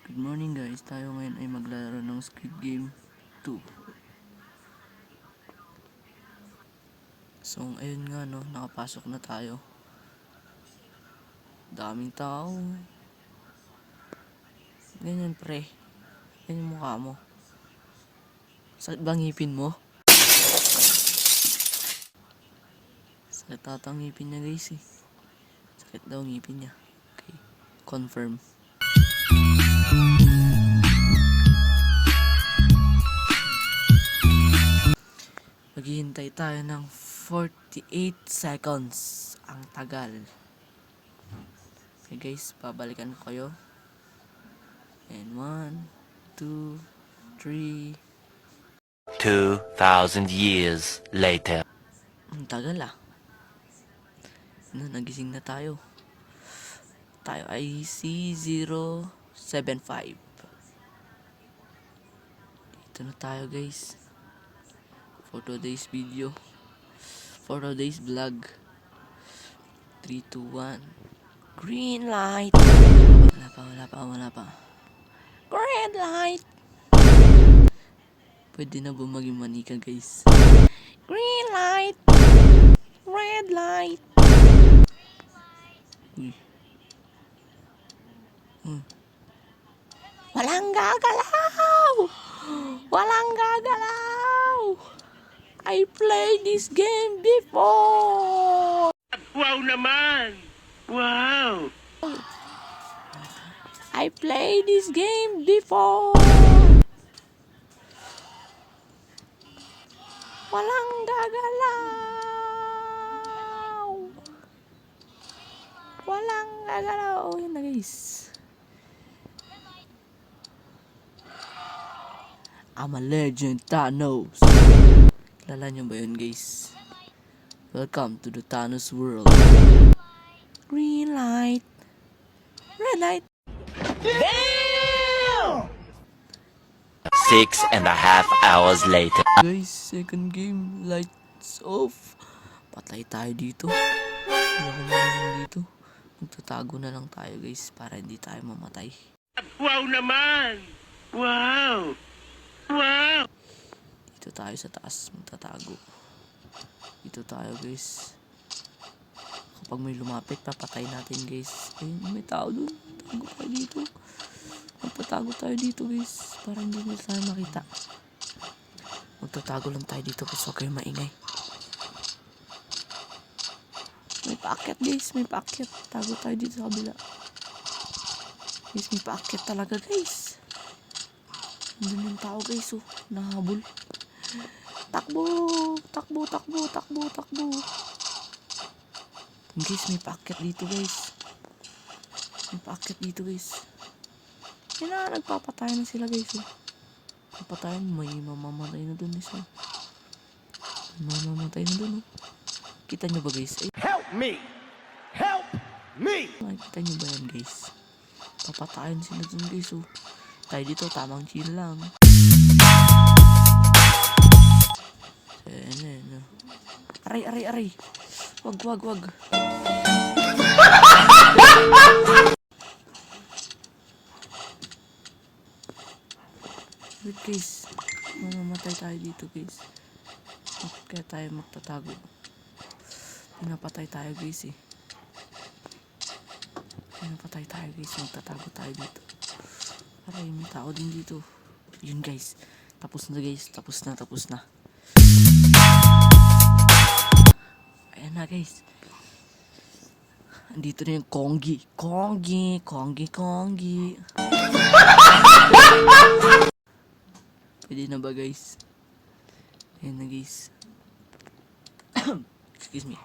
Good morning guys, tayo ngayon ay maglalaro ng Squid Game 2. So ayun nga no, nakapasok na tayo. Daming tao. Ganyan pre, ganyan mukha mo. Sakit ba ngipin mo? Sakit ata ang ngipin niya guys eh. Sakit daw ngipin niya. Okay, confirm. Maghihintay tayo ng 48 seconds. Ang tagal. Okay guys, babalikan ko kayo. And 1, 2, 3. 2,000 years later. Ang tagal ah. Nagising na tayo. Tayo ay C075. Dito na tayo guys. For today's video. For today's vlog. 3, 2, 1. Green light. Wala pa. Green light. Pwede na ba maging manika guys? Green light. Red light. Uy. Walang gagalaw. Walang gagalaw. I played this game before. Wow naman! Wow! I played this game before. Walang gagalaw. Walang gagalaw. Yun na guys. I'm a legend, Thanos. Kilala nyo ba yun guys? Welcome to the Thanos world. Green light. Red light. Damn! 6.5 hours later. Guys, second game. Lights off. Patay tayo dito. Hindi ako marunong dito. Magtatago na lang tayo guys para hindi tayo mamatay. Wow naman! Wow! Wow! Dito tayo sa taas magtatago. Dito tayo guys. Kapag may lumapit, papatay natin guys. Ayun, may tao dun. Tago tayo dito. Magtatago tayo dito guys. Para hindi nila tayo makita. Magtatago lang tayo dito guys. Huwag kayong maingay. May paakyat guys. May paakyat. Tago tayo dito sa kabila. Guys, may paakyat talaga guys. Nandun yung tao guys oh. Nahabol. Takbo! Takbo, takbo, takbo, takbo. Guys, may paakyat dito guys. May paakyat dito guys. Yan na, nagpapatay na sila guys oh. Papatayan, may mamamatay na dun isa. May mamamatay na dun oh. Kita nyo ba guys? Ay, Help me! Help me! makikita nyo ba yan guys? Papatayan sila dun guys oh. Tayo dito, tamang chill lang. Ayan. Aray. Wag. Wait guys. Mamamatay tayo dito guys. Kaya tayo magtatago. Pinapatay tayo guys eh. Magtatago tayo dito. Aray, may tao din dito. Yun guys. Tapos na guys. Tapos na. Ayan na guys. Andito na yung Kongi. Pwede na ba guys? Ayan na guys. Excuse me.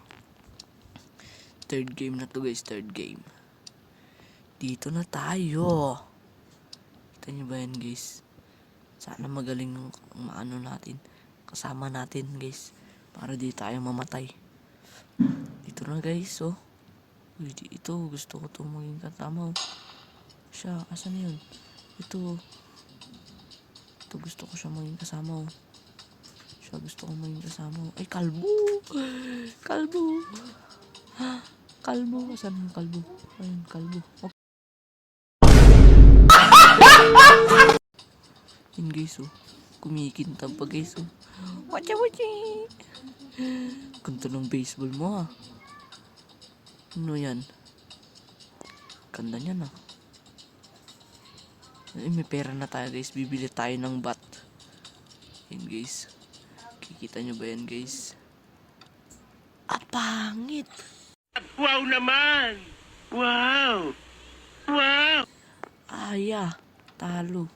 Third game na to guys. Dito na tayo. Kita nyo ba yan guys? Sana magaling ng maano natin. Kasama natin guys. Para di tayo mamatay. Dito na guys oh. Uy, ito gusto ko itong maging kasama oh. Siya, asan yun? Ito gusto ko siya maging kasama oh. Siya gusto ko maging kasama oh. Ay, kalbo! Kalbo, asan yung kalbo? Ayun, kalbo. Okay. Yun guys oh. Kumikintab pa guys oh. Wacha wachi. Ganda ng baseball mo ah. Ano yan? Ganda niyan ah. Eh, may pera na tayo guys. Bibili tayo ng bat. Yan guys. Kikita nyo ba yan guys? Ah, pangit! Wow naman! Wow! Wow! Aya, talo.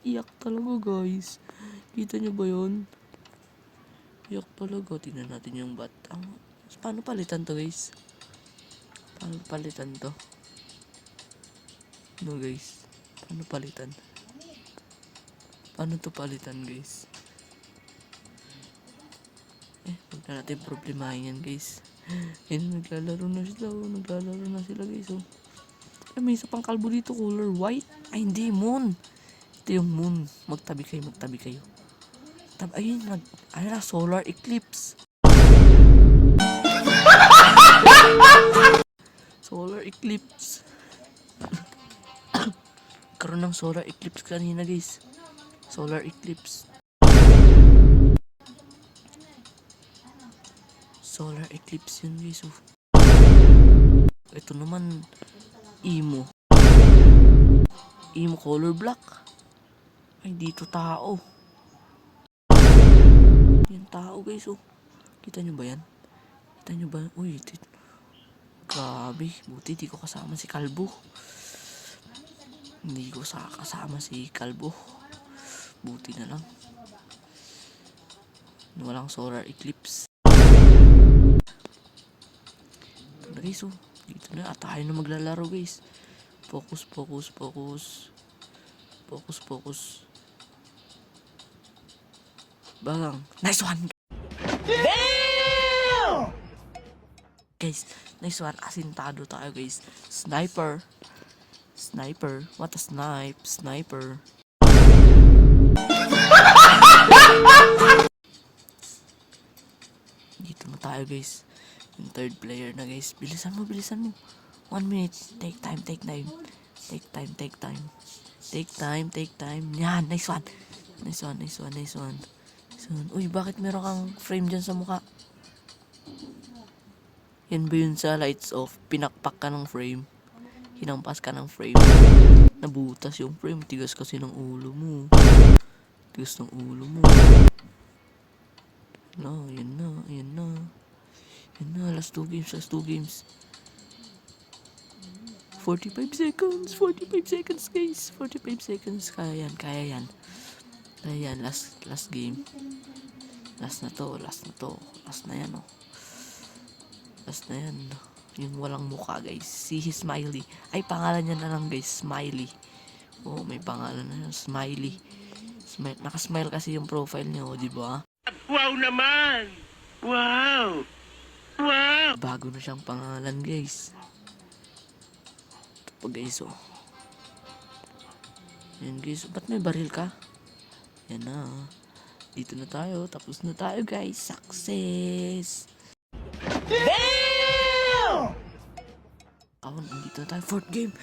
Iyak talaga guys. Kita nyo ba yun? Iyak talaga. Tingnan natin yung bat. Paano palitan to guys? Paano palitan to? No guys. Paano palitan? Paano to palitan guys? Huwag na natin problemahin yan guys. Naglalaro na sila. Naglalaro na sila guys oh. May isa pang kalbo dito, color white. Ay, hindi, moon. Ito yung moon. Magtabi kayo. Ayun, solar eclipse. Solar eclipse. Karoon ng solar eclipse kanina, guys. Solar eclipse. Solar eclipse yun, guys. Ito naman, emo color black. Ay, dito tao. Yan tao guys oh. Kita nyo ba yan? Uy, grabe. Buti di ko kasama si Kalbo. Hindi ko kasama si Kalbo. Buti na lang. Walang solar eclipse. Ito na guys oh. Dito na tayo na maglalaro guys. Focus. Bagang. Nice one. Damn! Guys, nice one. Asintado tayo guys. Sniper. What a sniper. Dito na tayo guys. Yung third player na guys. Bilisan mo. 1 minute. Take time. Yan, nice one. Uy, bakit meron kang frame dyan sa mukha? Yan ba yun sa lights off? Pinakpak ka ng frame. Hinampas ka ng frame. Nabutas yung frame. Tigas kasi ng ulo mo. No, yan na. Last two games. 45 seconds guys. 45 seconds. Kaya yan. Last game. Last na yan oh. Last na yan. Yung walang mukha guys. Si Smiley. Ay, pangalan niya na lang guys. Smiley. Oh, may pangalan na yan. Smiley. Nakasmile kasi yung profile niya oh, di ba? Wow naman! Wow! Bago na siyang pangalan guys. Ito pa guys oh. Yan guys. Ba't may baril ka? Yan na. Dito na tayo. Tapos na tayo guys. Success! Damn! Dito na tayo. Fourth game.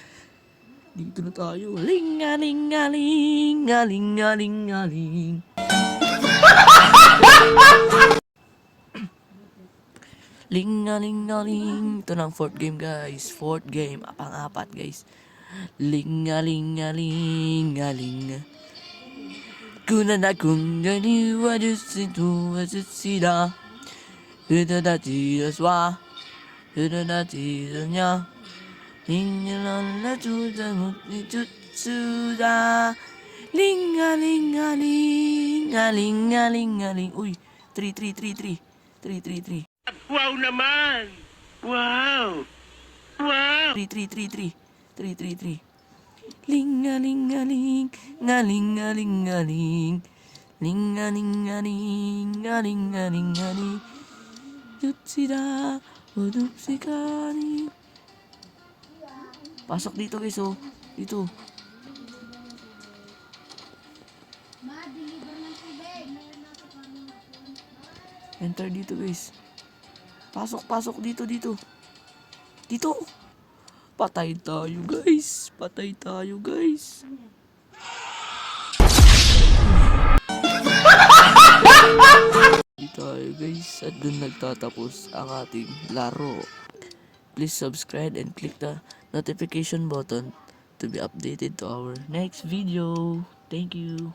Dito na tayo. Ling-a-ling-a-ling. Aling-a-ling-a-ling. Ling-a-ling-a-ling. Ito na ang fourth game guys. Fourth game. Pang-apat guys. Ling-a-ling-a-ling-a-ling. Kuna na kung gani wa jusitu wa jusida. Huda da jiraswa. Huda da jiranya. Ling-a-ling-a jutsuda. Ling-a-ling-a-ling. Uy, 3. Wow naman! Wow! 3. Ling-a-ling-a-ling. Ngaling-a-ling-a-ling. Ling-a-ling-a-ling. Jutsida. Udupsikani. Pasok dito guys oh. Dito. Enter dito guys. Pasok dito. Dito. Patay tayo guys. Patay tayo guys. Patay tayo guys. At dun nagtatapos ang ating laro. Please subscribe and click the notification button to be updated to our next video. Thank you.